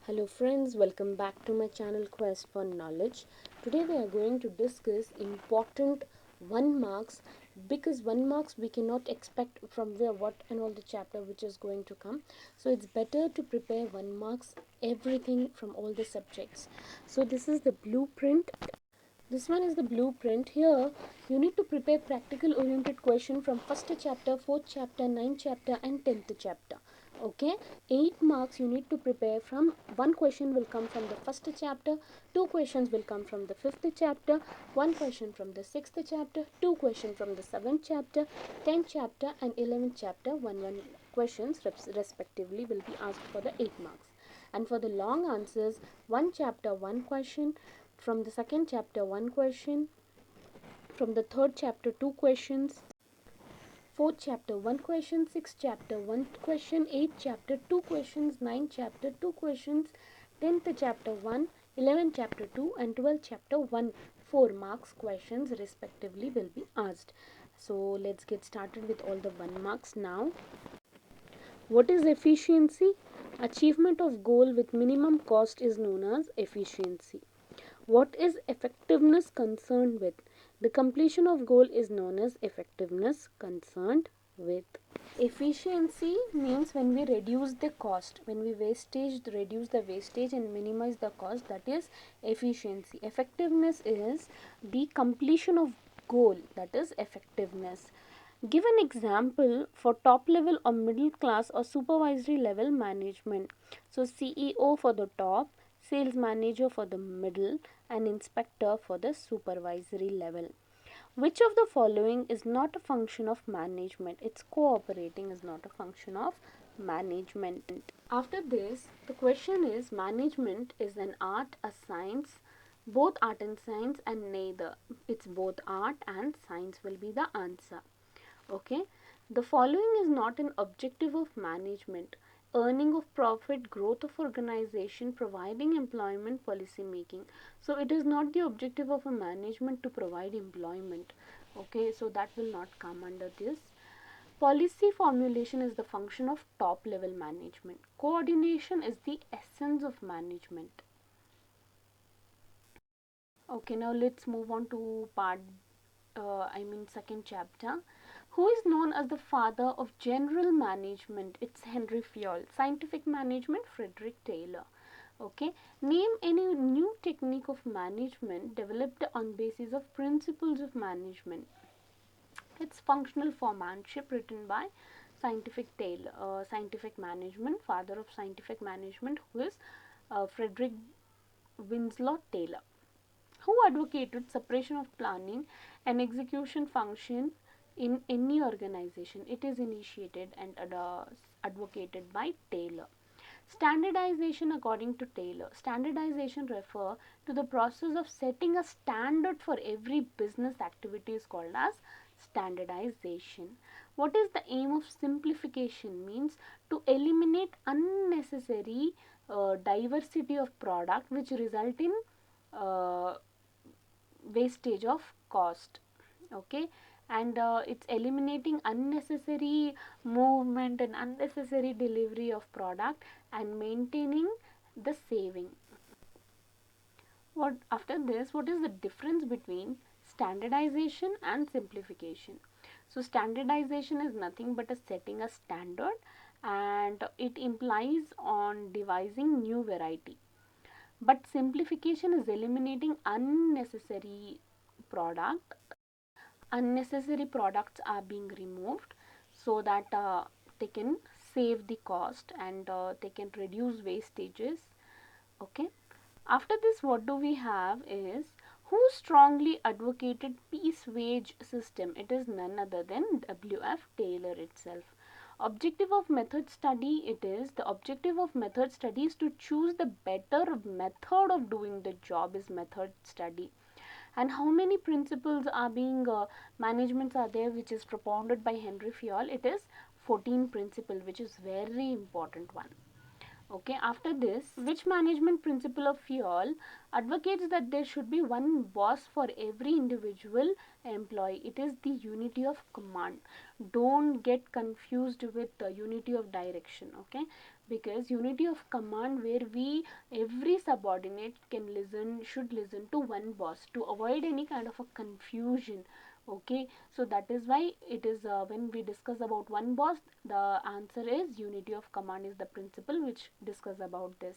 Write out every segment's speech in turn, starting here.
Hello friends, welcome back to my channel Quest for Knowledge. Today we are going to discuss important one marks, because one marks we cannot expect from where what and all the chapter which is going to come. So it's better to prepare one marks everything from all the subjects. So this is the blueprint. This one is the blueprint. Here you need to prepare practical oriented question from first chapter, fourth chapter, ninth chapter and 10th chapter. Okay, 8 marks you need to prepare from. One question will come from the first chapter, two questions will come from the fifth chapter, one question from the sixth chapter, two questions from the seventh chapter, 10th chapter and 11th chapter. One questions respectively will be asked for the 8 marks. And for the long answers, one chapter one question, from the second chapter one question, from the third chapter two questions, fourth chapter one question, sixth chapter one question, eighth chapter two questions, ninth chapter two questions, 10th chapter 1, 11th chapter 2 and 12th chapter 1. 4 marks questions respectively will be asked. So let's get started with all the 1 marks now. What is efficiency? Achievement of goal with minimum cost is known as efficiency. What is effectiveness concerned with? The completion of goal is known as effectiveness concerned with. Efficiency means when we reduce the cost, when we reduce the wastage and minimize the cost, that is efficiency. Effectiveness is the completion of goal, that is effectiveness. Give an example for top level or middle class or supervisory level management. So CEO for the top, sales manager for the middle and inspector for the supervisory level. Which of the following is not a function of management? It's cooperating is not a function of management. After this, the question is, management is an art, a science, both art and science, and neither. It's both art and science will be the answer. Okay, the following is not an objective of management: earning of profit, growth of organization, providing employment, policy making. So it is not the objective of a management to provide employment. Okay, so that will not come under this. Policy formulation is the function of top level management. Coordination is the essence of management. Okay, now let's move on to second chapter. Who is known as the father of general management? It's Henry Fayol. Scientific management, Frederick Taylor. Okay, name any new technique of management developed on basis of principles of management. It's functional foremanship, written by scientific management, father of scientific management, who is Frederick Winslow Taylor, who advocated separation of planning and execution function in any organization. It is initiated and advocated by Taylor. Standardization according to Taylor. Standardization refer to the process of setting a standard for every business activity is called as standardization. What is the aim of simplification? Means to eliminate unnecessary diversity of product which result in uh, wastage of cost. Okay, and it's eliminating unnecessary movement and unnecessary delivery of product and maintaining the saving. What after this, what is the difference between standardization and simplification? So standardization is nothing but a setting a standard, and it implies on devising new variety, but simplification is eliminating unnecessary product. Unnecessary products are being removed so that they can save the cost, and they can reduce wastages. Okay, after this, what do we have is, who strongly advocated piece wage system? It is none other than W.F. Taylor itself. Objective of method study, it is the objective of method study is to choose the better method of doing the job is method study. And how many principles are being managements are there which is propounded by Henry Fayol? It is 14 principle, which is very important one. Okay, after this, which management principle of Fayol advocates that there should be one boss for every individual employee? It is the unity of command. Don't get confused with the unity of direction. Okay, because unity of command, where we every subordinate should listen to one boss to avoid any kind of a confusion. Okay, so that is why it is, when we discuss about one boss, the answer is unity of command is the principle which discuss about this.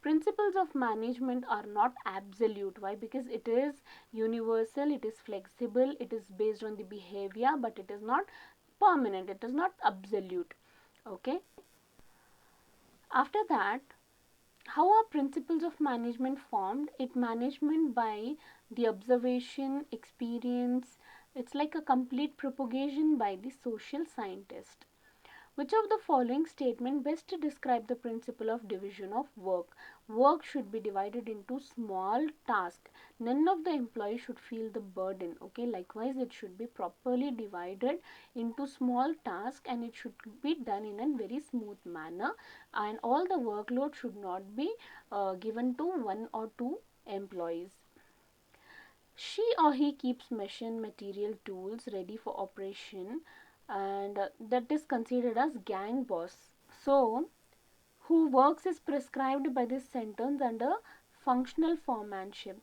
Principles of management are not absolute. Why? Because it is universal, it is flexible, it is based on the behavior, but it is not permanent, it is not absolute. Okay, after that, how are principles of management formed? It management by the observation, experience. It's like a complete propagation by the social scientist. Which of the following statement best describe the principle of division of work? Work should be divided into small tasks. None of the employees should feel the burden. Okay, likewise, it should be properly divided into small tasks, and it should be done in a very smooth manner. And all the workload should not be given to one or two employees. She or he keeps machine, material, tools ready for operation, and that is considered as gang boss. So, who works is prescribed by this sentence under functional foremanship.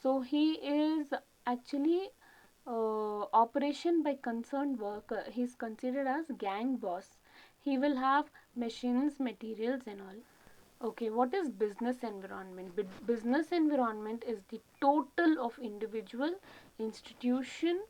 So, he is actually operation by concerned worker. He is considered as gang boss. He will have machines, materials, and all. Okay, what is business environment? Business environment is the total of individual, institution,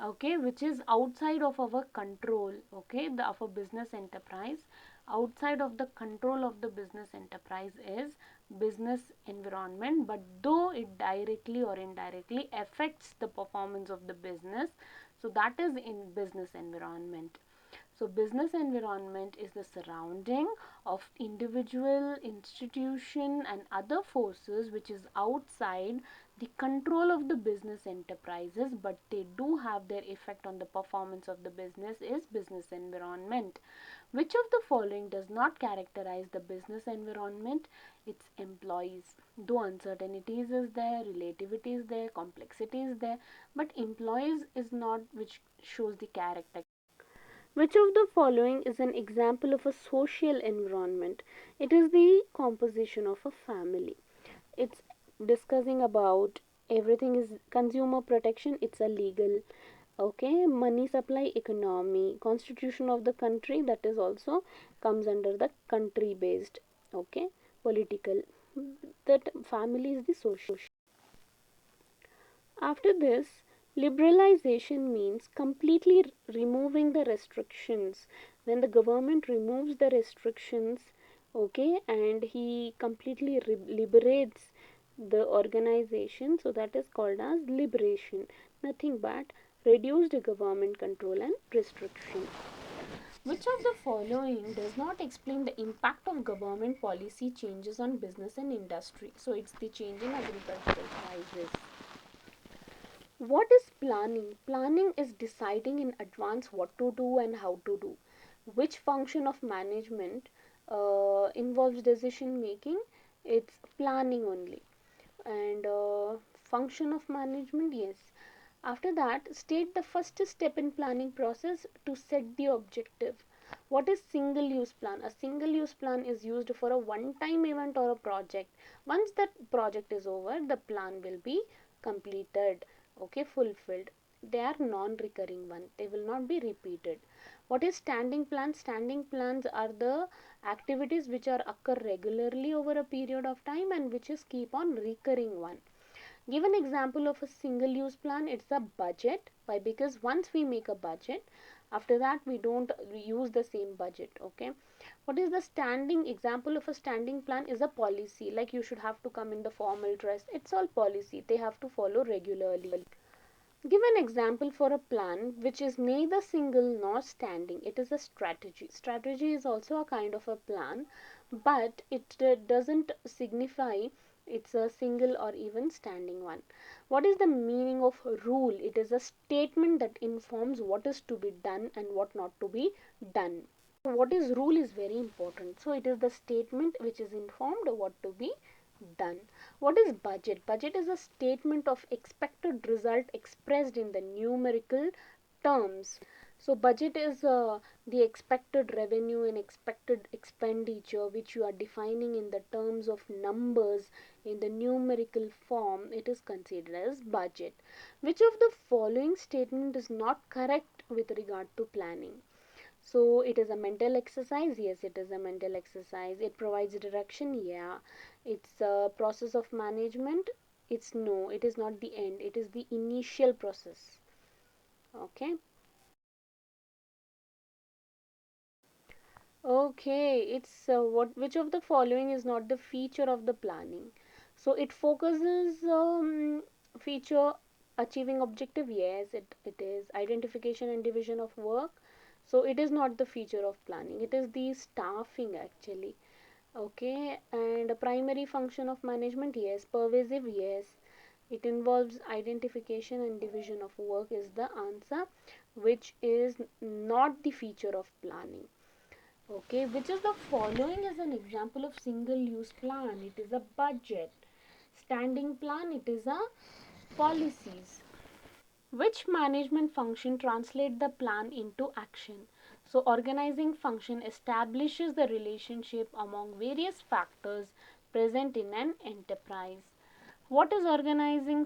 okay, which is outside of our control. Okay, the of a business enterprise, outside of the control of the business enterprise is business environment, but though it directly or indirectly affects the performance of the business, so that is in business environment. So, business environment is the surrounding of individual, institution, and other forces which is outside the control of the business enterprises, but they do have their effect on the performance of the business is business environment. Which of the following does not characterize the business environment? Its employees. Though uncertainties is there, relativity is there, complexity is there, but employees is not which shows the character. Which of the following is an example of a social environment? It is the composition of a family. It's discussing about everything is consumer protection, it's a legal. Okay, money supply, economy, constitution of the country, that is also comes under the country based. Okay, political. That family is the social. After this, liberalization means completely removing the restrictions. When the government removes the restrictions, okay, and he completely liberates the organization, so that is called as liberation. Nothing but reduced government control and restriction. Which of the following does not explain the impact of government policy changes on business and industry? So it's the changing agricultural prices. What is planning? Planning is deciding in advance what to do and how to do. Which function of management involves decision making? It's planning only. And function of management, yes. After that, state the first step in planning process to set the objective. What is single use plan? A single use plan is used for a one time event or a project. Once that project is over, the plan will be completed, okay, fulfilled. They are non recurring one, they will not be repeated. What is standing plans? Standing plans are the activities which are occur regularly over a period of time and which is keep on recurring one. Give an example of a single use plan. It's a budget. Why? Because once we make a budget, after that we don't use the same budget. Okay, what is the standing example of a standing plan? Is a policy, like you should have to come in the formal dress. It's all policy, they have to follow regularly. Give an example for a plan which is neither single nor standing. It is a strategy. Strategy is also a kind of a plan, but it doesn't signify it's a single or even standing one. What is the meaning of rule? It is a statement that informs what is to be done and what not to be done. What is rule is very important. So it is the statement which is informed what to be done. What is budget? Budget is a statement of expected result expressed in the numerical terms. So budget is the expected revenue and expected expenditure which you are defining in the terms of numbers in the numerical form. It is considered as budget. Which of the following statement is not correct with regard to planning? So it is a mental exercise. Yes, it is a mental exercise. It provides direction. Yeah. It's a process of management. It's no. It is not the end. It is the initial process. Okay. Okay, it's what which of the following is not the feature of the planning? So it focuses feature achieving objective. Yes, it is identification and division of work. So it is not the feature of planning. It is the staffing actually. Okay, and a primary function of management. Yes, pervasive. Yes, it involves identification and division of work is the answer, which is not the feature of planning. Okay, which is the following is an example of single use plan? It is a budget. Standing plan, it is a policies. Which management function translate the plan into action? So organizing function establishes the relationship among various factors present in an enterprise. What is organization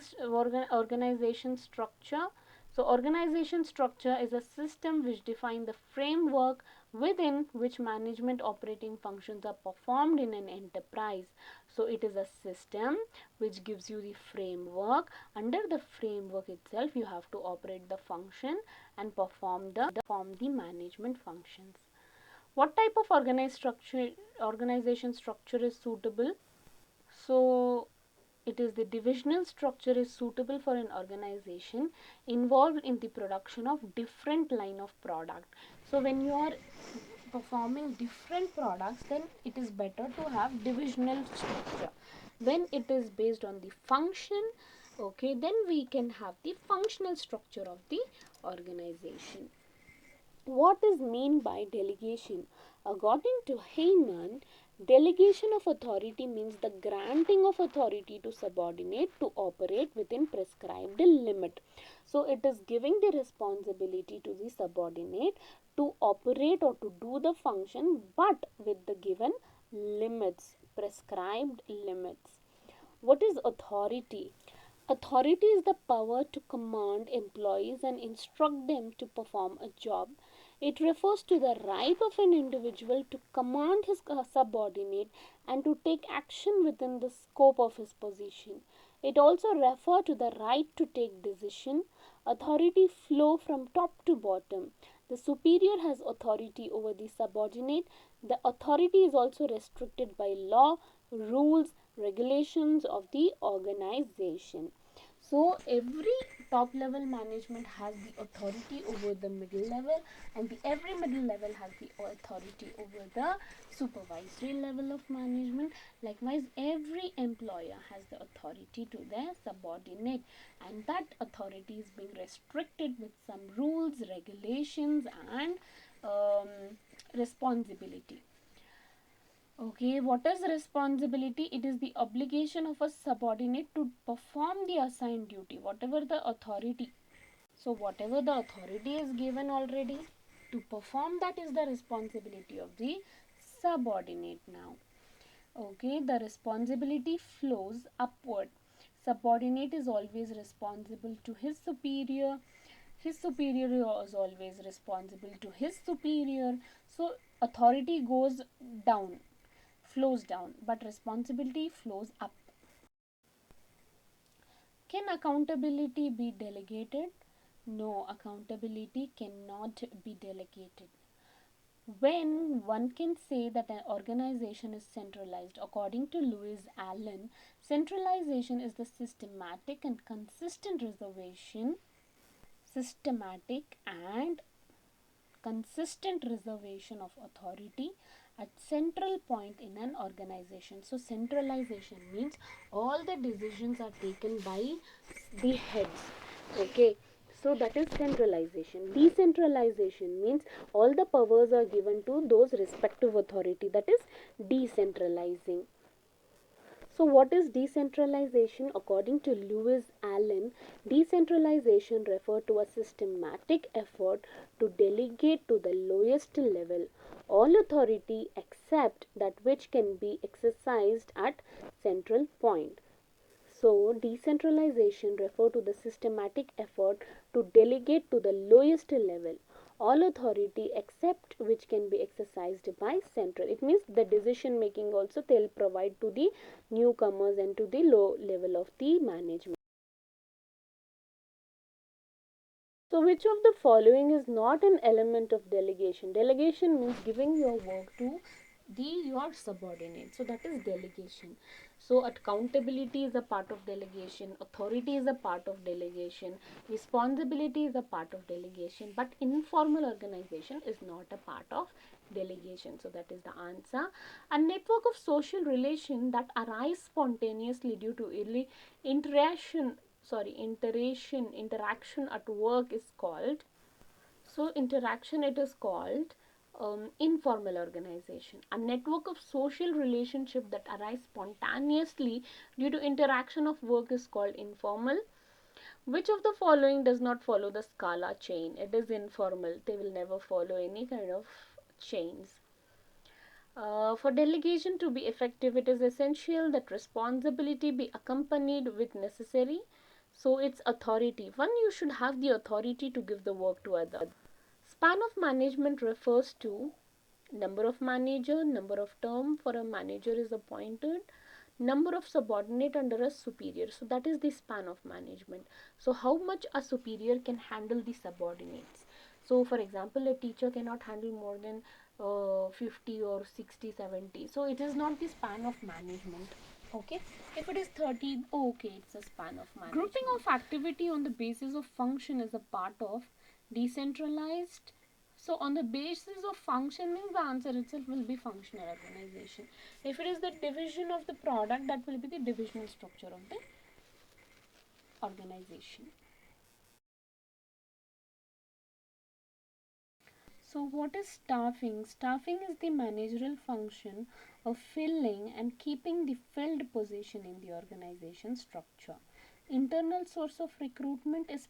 structure? So organization structure is a system which defines the framework within which management operating functions are performed in an enterprise. So it is a system which gives you the framework. Under the framework itself you have to operate the function and perform the management functions. What type of organization structure is suitable? So it is the divisional structure is suitable for an organization involved in the production of different line of product. So when you are performing different products, then it is better to have divisional structure. When it is based on the function, okay, then we can have the functional structure of the organization. What is meant by delegation? According to Heyman, delegation of authority means the granting of authority to subordinate to operate within prescribed limit. So it is giving the responsibility to the subordinate to operate or to do the function, but with the given limits, prescribed limits. What is authority? Authority is the power to command employees and instruct them to perform a job. It refers to the right of an individual to command his subordinate and to take action within the scope of his position. It also refers to the right to take decision. Authority flow from top to bottom. The superior has authority over the subordinate. The authority is also restricted by law, rules, regulations of the organization. So every top level management has the authority over the middle level, and every middle level has the authority over the supervisory level of management. Likewise, every employer has the authority to their subordinate, and that authority is being restricted with some rules, regulations, and responsibility. Okay, what is responsibility? It is the obligation of a subordinate to perform the assigned duty, whatever the authority. So, whatever the authority is given already, to perform that is the responsibility of the subordinate now. Okay, the responsibility flows upward. Subordinate is always responsible to his superior. His superior is always responsible to his superior. So, authority goes down, flows down, but responsibility flows up. Can accountability be delegated? No, accountability cannot be delegated. When one can say that an organization is centralized, according to Lewis Allen, centralization is the systematic and consistent reservation of authority at central point in an organization. So centralization means all the decisions are taken by the heads. Okay, so that is centralization. Decentralization means all the powers are given to those respective authority, that is decentralizing. So, what is decentralization? According to Lewis Allen, decentralization refers to a systematic effort to delegate to the lowest level all authority except that which can be exercised at central point. So, decentralization refers to the systematic effort to delegate to the lowest level all authority except which can be exercised by central. It means the decision making also they'll provide to the newcomers and to the low level of the management. So, which of the following is not an element of delegation? Delegation means giving your work to your subordinate. So, that is delegation. So, accountability is a part of delegation, authority is a part of delegation, responsibility is a part of delegation, but informal organization is not a part of delegation. So, that is the answer. A network of social relation that arise spontaneously due to early interaction at work is called, so interaction it is called informal organization. A network of social relationship that arise spontaneously due to interaction of work is called informal. Which of the following does not follow the scala chain? It is informal, they will never follow any kind of chains. For delegation to be effective, it is essential that responsibility be accompanied with necessary. So, it's authority. One, you should have the authority to give the work to others. Span of management refers to number of manager, number of term for a manager is appointed, number of subordinate under a superior. So, that is the span of management. So, how much a superior can handle the subordinates. So, for example, a teacher cannot handle more than 50 or 60, 70. So, it is not the span of management. Okay, if it is 30, okay, it's a span of management. Grouping of activity on the basis of function is a part of decentralized. So, on the basis of function means the answer itself will be functional organization. If it is the division of the product, that will be the divisional structure of the organization. So, what is staffing? Staffing is the managerial function of filling and keeping the filled position in the organization structure. Internal source of recruitment is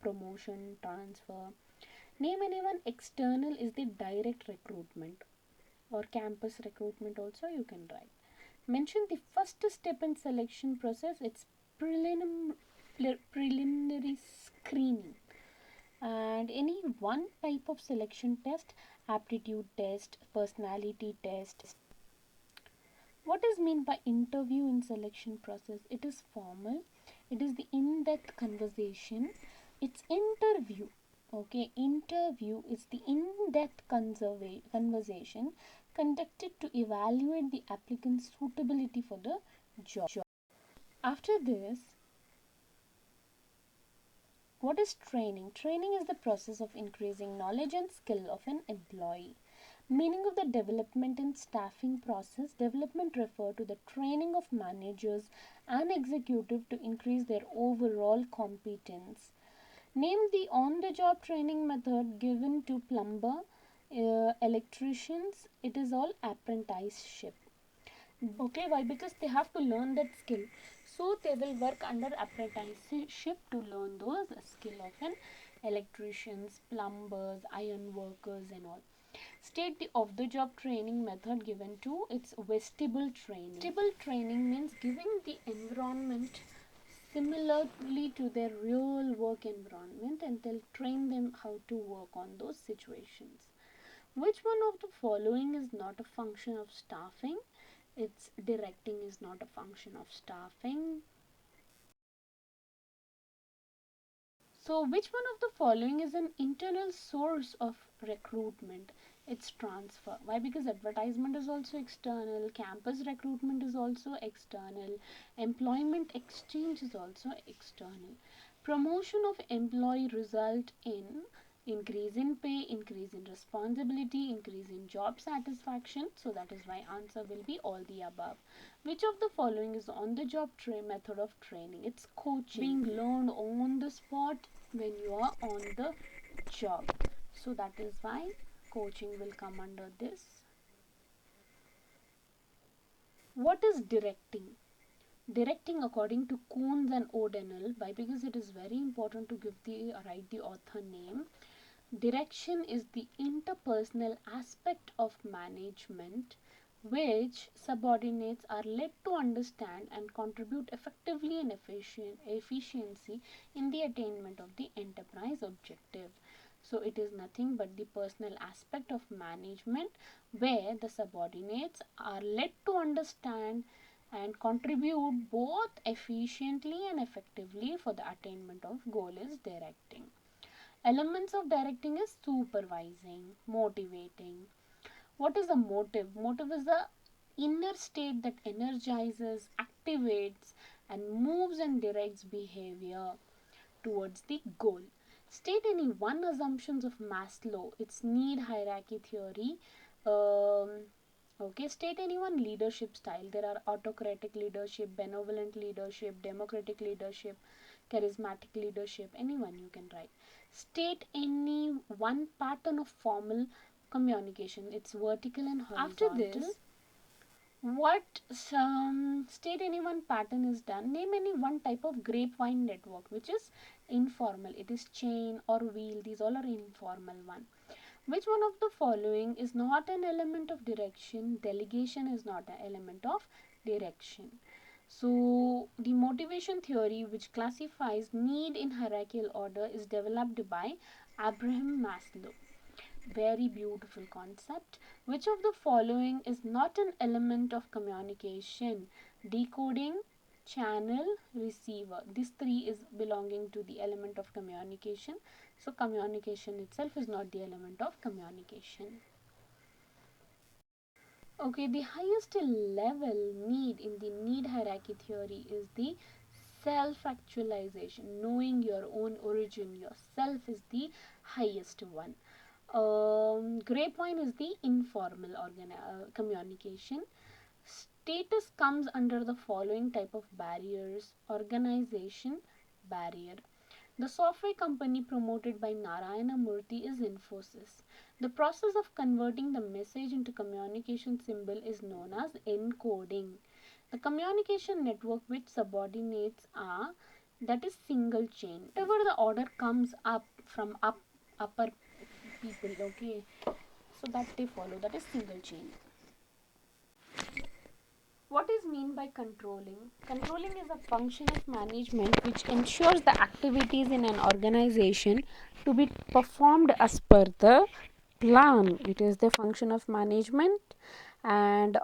promotion, transfer. Name anyone. External is the direct recruitment or campus recruitment also you can write. Mention the first step in selection process. It's preliminary screening. And any one type of selection test, aptitude test, personality test. What is meant by interview in selection process? It is formal, it is the in-depth conversation. It's interview. Okay, interview is the in-depth conversation conducted to evaluate the applicant's suitability for the job. After this, what is training? Training is the process of increasing knowledge and skill of an employee. Meaning of the development and staffing process. Development refer to the training of managers and executive to increase their overall competence. Name the on-the-job training method given to plumber, electricians. It is all apprenticeship. Okay, why? Because they have to learn that skill. So they will work under apprenticeship to learn those skill of an electricians, plumbers, iron workers and all. State the off-the-job training method given to. It's vestibule training. Vestibule training means giving the environment similarly to their real work environment and they'll train them how to work on those situations. Which one of the following is not a function of staffing? It's directing is not a function of staffing. So, which one of the following is an internal source of recruitment? It's transfer. Why? Because advertisement is also external, campus recruitment is also external, employment exchange is also external. Promotion of employee result in increase in pay, increase in responsibility, increase in job satisfaction. So that is why answer will be all the above. Which of the following is on the job method of training? It's coaching, being learned on the spot when you are on the job. So that is why coaching will come under this. What is directing? Directing according to Coons and O'Donnell, by because it is very important to write the author name. Direction is the interpersonal aspect of management which subordinates are led to understand and contribute effectively and efficiency in the attainment of the enterprise objective. So it is nothing but the personal aspect of management where the subordinates are led to understand and contribute both efficiently and effectively for the attainment of goal is directing. Elements of directing is supervising, motivating. What is the motive? Motive is the inner state that energizes, activates, and moves and directs behavior towards the goal. State any one assumptions of Maslow, its need hierarchy theory. Okay, state any one leadership style. There are autocratic leadership, benevolent leadership, democratic leadership, charismatic leadership, anyone you can write. State any one pattern of formal communication. It's vertical and horizontal. After this, what state any one pattern is done. Name any one type of grapevine network which is informal. It is chain or wheel. These all are informal one. Which one of the following is not an element of direction? Delegation is not an element of direction. So the motivation theory, which classifies need in hierarchical order, is developed by Abraham Maslow. Very beautiful concept. Which of the following is not an element of communication? Decoding, channel, receiver. These three is belonging to the element of communication. So communication itself is not the element of communication. Okay, the highest level need in the need hierarchy theory is the self-actualization, knowing your own origin, yourself is the highest one. Grapevine is the informal communication. Status comes under the following type of barriers. Organization, barrier. The software company promoted by Narayana Murthy is Infosys. The process of converting the message into communication symbol is known as encoding. The communication network which subordinates are, that is single chain. Whatever the order comes up from upper people, okay, so that they follow, that is single chain. What is mean by controlling? Controlling is a function of management which ensures the activities in an organization to be performed as per the plan. It is the function of management, and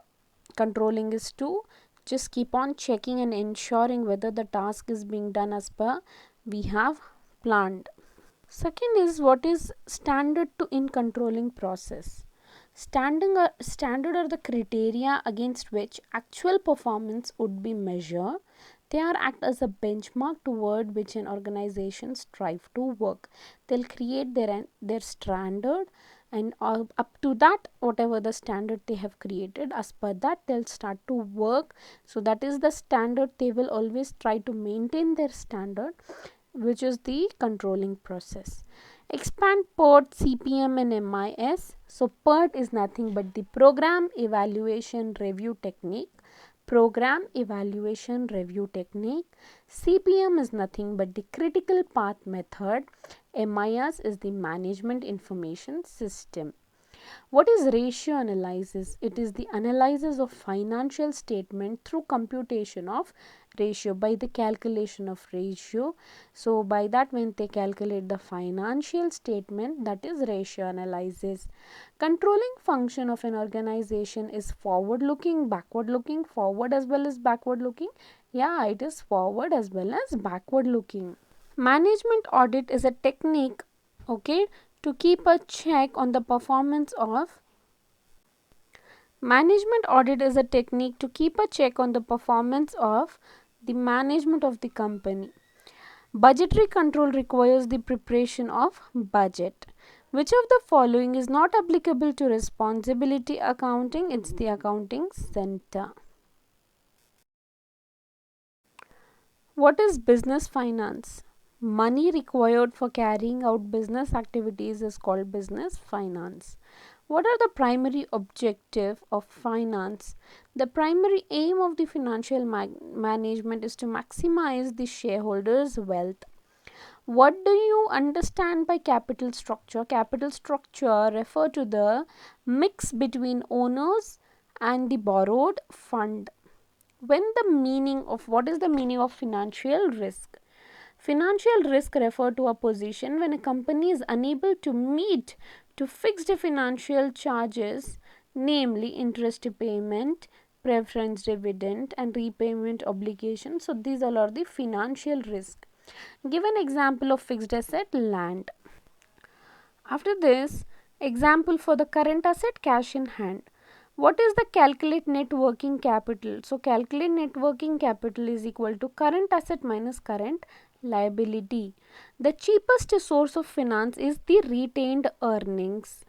controlling is to just keep on checking and ensuring whether the task is being done as per we have planned. Second is, what is standard to in controlling process? Standard are the criteria against which actual performance would be measured. They are act as a benchmark toward which an organization strive to work. They'll create their standard, and up to that, whatever the standard they have created, as per that they'll start to work. So that is the standard. They will always try to maintain their standard, which is the controlling process. Expand PERT, CPM and MIS. So PERT is nothing but the program evaluation review technique. Program evaluation review technique. CPM is nothing but the critical path method. MIS is the management information system. What is ratio analysis? It is the analysis of financial statement through computation of ratio, by the calculation of ratio. So by that, when they calculate the financial statement, that is ratio analysis. Controlling function of an organization is forward looking, backward looking, forward as well as backward looking. Yeah, it is forward as well as backward looking. Management audit is a technique, okay, to keep a check on the performance of management audit is a technique to keep a check on the performance of the management of the company. Budgetary control requires the preparation of budget. Which of the following is not applicable to responsibility accounting? It's the accounting center. What is business finance? Money required for carrying out business activities is called business finance. What are the primary objective of finance? The primary aim of the financial management is to maximize the shareholders' wealth. What do you understand by capital structure? Capital structure refer to the mix between owners and the borrowed fund. What is the meaning of financial risk? Financial risk refer to a position when a company is unable to meet to fixed financial charges, namely interest payment, preference dividend and repayment obligation. So these all are the financial risk. Give an example of fixed asset, land. After this, example for the current asset, cash in hand. What is the calculate net working capital? So calculate net working capital is equal to current asset minus current liability. The cheapest source of finance is the retained earnings.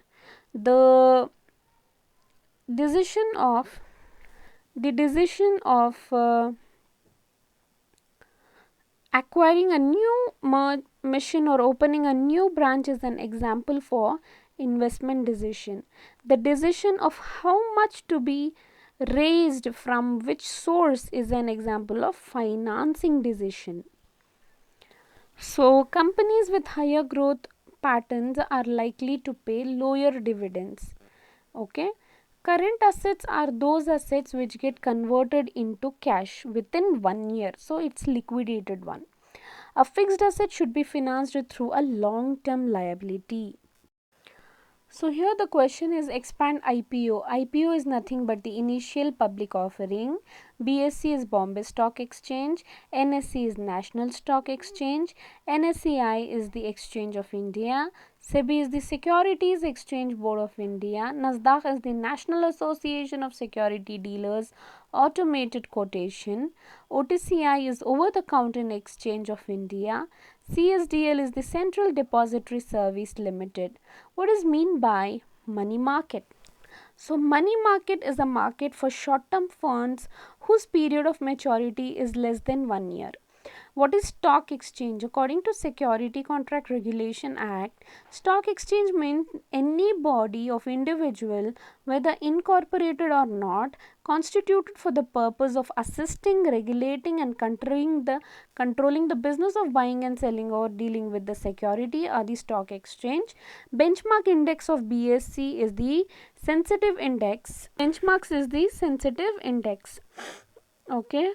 The decision of the decision of acquiring a new machine or opening a new branch is an example for investment decision. The decision of how much to be raised from which source is an example of financing decision. So companies with higher growth patterns are likely to pay lower dividends. Okay. Current assets are those assets which get converted into cash within 1 year. So it's liquidated one. A fixed asset should be financed through a long term liability. So here the question is expand IPO. IPO is nothing but the initial public offering. BSE is Bombay Stock Exchange. NSE is National Stock Exchange. NSEI is the Exchange of India. SEBI is the Securities Exchange Board of India. NASDAQ is the National Association of Security Dealers Automated Quotation. OTCI is Over the Counter Exchange of India. CSDL is the Central Depository Service Limited. What is mean by money market? So money market is a market for short term funds whose period of maturity is less than 1 year. What is stock exchange? According to Security Contract Regulation Act, stock exchange means any body of individual, whether incorporated or not, constituted for the purpose of assisting, regulating and controlling the business of buying and selling or dealing with the security or the stock exchange. Benchmark index of BSE is the sensitive index. Benchmarks is the sensitive index. Okay.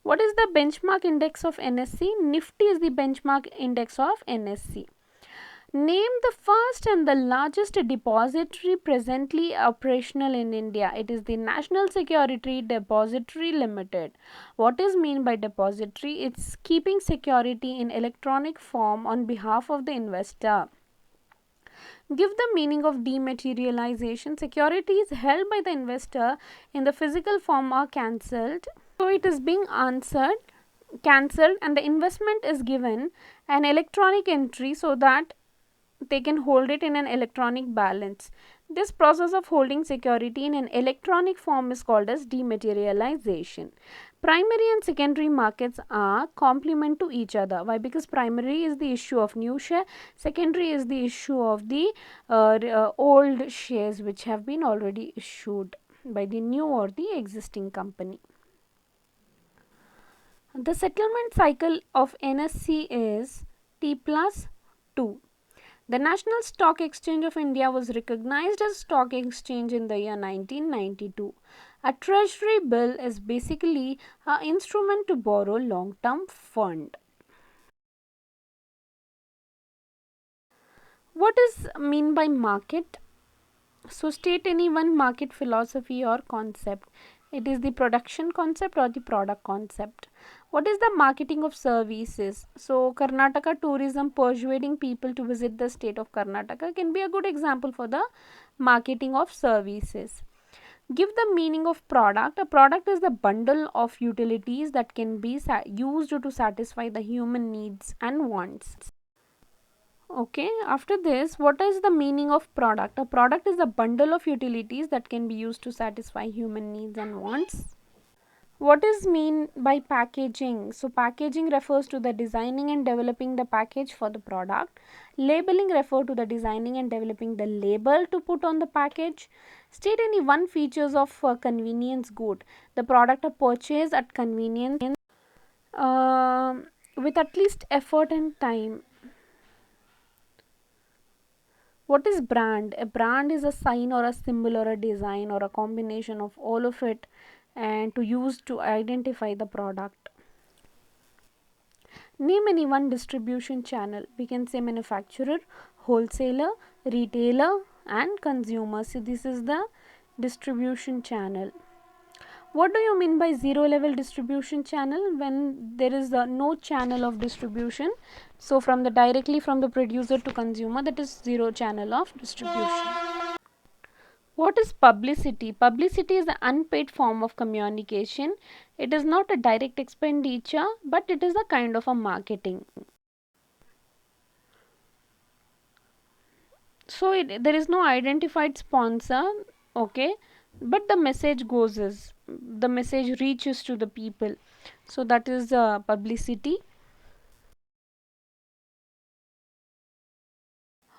What is the benchmark index of NSE? Nifty is the benchmark index of NSE. Name the first and the largest depository presently operational in India. It is the National Security Depository Limited. What is mean by depository? It's keeping security in electronic form on behalf of the investor. Give the meaning of dematerialization. Securities held by the investor in the physical form are cancelled. So it is being cancelled and the investment is given an electronic entry so that they can hold it in an electronic balance. This process of holding security in an electronic form is called as dematerialization. Primary and secondary markets are complement to each other. Why? Because primary is the issue of new share, secondary is the issue of the old shares which have been already issued by the new or the existing company. The settlement cycle of NSE is T plus 2. The National Stock Exchange of India was recognized as stock exchange in the year 1992. A treasury bill is basically an instrument to borrow long-term fund. What is mean by market? So state any one market philosophy or concept. It is the production concept or the product concept. What is the marketing of services? So Karnataka tourism persuading people to visit the state of Karnataka can be a good example for the marketing of services. Give the meaning of product. A product is the bundle of utilities that can be used to satisfy the human needs and wants. Okay, after this, what is the meaning of product? A product is a bundle of utilities that can be used to satisfy human needs and wants. What is mean by packaging? So packaging refers to the designing and developing the package for the product. Labeling refer to the designing and developing the label to put on the package. State any one features of convenience good. The product are purchased at convenience with at least effort and time. What is brand? A brand is a sign or a symbol or a design or a combination of all of it and to use to identify the product. Name any one distribution channel. We can say manufacturer, wholesaler, retailer, and consumer. So, this is the distribution channel. What do you mean by zero level distribution channel? When there is no channel of distribution. So, from the directly from the producer to consumer, that is zero channel of distribution. What is publicity? Publicity is an unpaid form of communication. It is not a direct expenditure, but it is a kind of a marketing. So there is no identified sponsor, okay, but the message goes is the message reaches to the people. So that is publicity.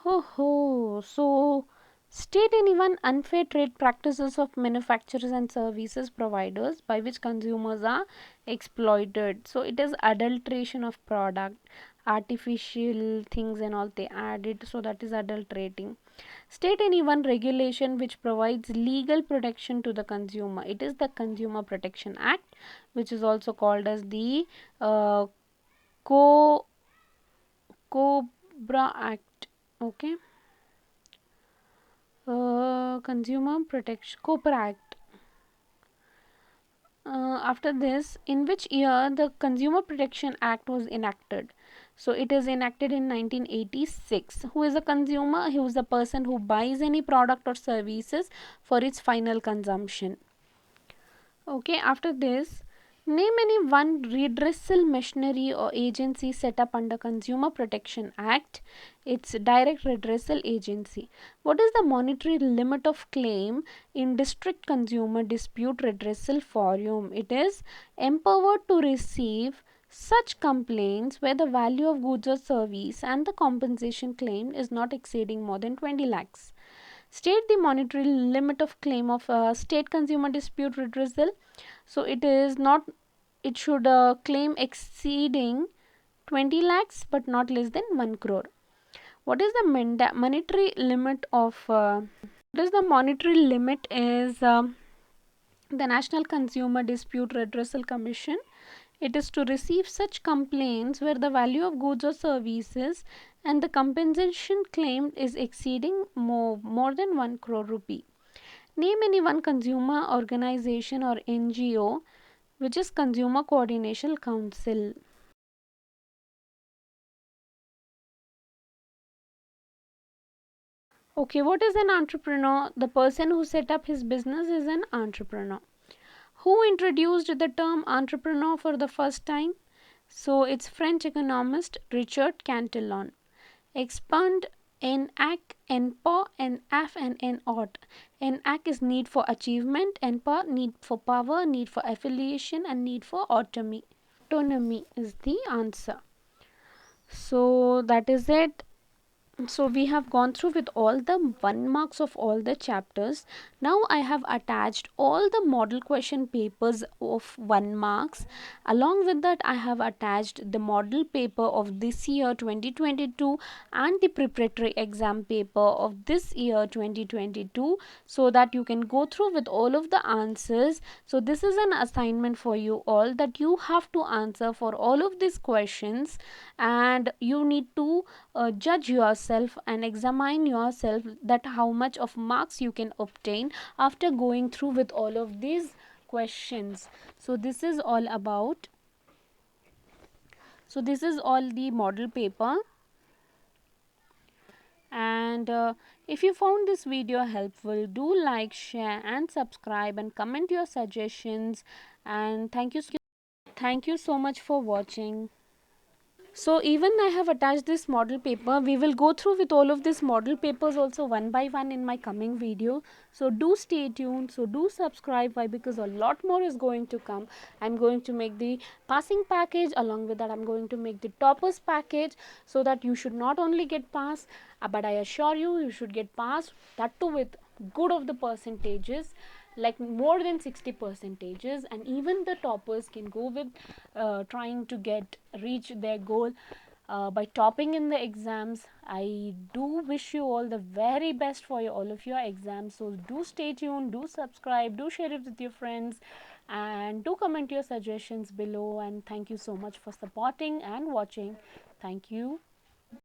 So state any one unfair trade practices of manufacturers and services providers by which consumers are exploited. So it is adulteration of product, artificial things and all they added. So that is adulterating. State any one regulation which provides legal protection to the consumer. It is the Consumer Protection Act, which is also called as the uh, Co Cobra Act. Okay. Consumer Protection Copra Act. After this, in which year the Consumer Protection Act was enacted? So it is enacted in 1986. Who is a consumer? Who is the person who buys any product or services for its final consumption. Okay, after this, name any one redressal machinery or agency set up under Consumer Protection Act. It's direct redressal agency. What is the monetary limit of claim in District Consumer Dispute Redressal Forum? It is empowered to receive such complaints where the value of goods or service and the compensation claimed is not exceeding more than 20 lakhs. State the monetary limit of claim of state consumer dispute redressal. So it is not, it should claim exceeding 20 lakhs but not less than 1 crore. What is the monetary limit of what is the monetary limit is the National Consumer Dispute Redressal Commission. It is to receive such complaints where the value of goods or services and the compensation claimed is exceeding more than 1 crore rupee. Name any one consumer organization or NGO which is Consumer Coordination Council. Okay, what is an entrepreneur? The person who set up his business is an entrepreneur. Who introduced the term entrepreneur for the first time? So it's French economist Richard Cantillon. Expand enact, enpo, enaf, and enought. Enact is need for achievement, enpo need for power, need for affiliation, and need for autonomy. Autonomy is the answer. So that is it. So we have gone through with all the 1 marks of all the chapters. Now I have attached all the model question papers of 1 marks. Along with that, I have attached the model paper of this year 2022 and the preparatory exam paper of this year 2022, so that you can go through with all of the answers. So this is an assignment for you all, that you have to answer for all of these questions, and you need to judge yourself and examine yourself that how much of marks you can obtain after going through with all of these questions. So this is all about, so this is all the model paper. And if you found this video helpful, do like, share and subscribe and comment your suggestions. And thank you so much for watching. So even I have attached this model paper. We will go through with all of these model papers also one by one in my coming video. So do stay tuned, so do subscribe. Why? Because a lot more is going to come. I'm going to make the passing package, along with that I'm going to make the toppers package, so that you should not only get pass, but I assure you, you should get pass, that too with good of the percentages, like more than 60 percentages. And even the toppers can go with trying to get reach their goal by topping in the exams. I do wish you all the very best for all of your exams. So do stay tuned, do subscribe, do share it with your friends, and do comment your suggestions below. And thank you so much for supporting and watching. Thank you.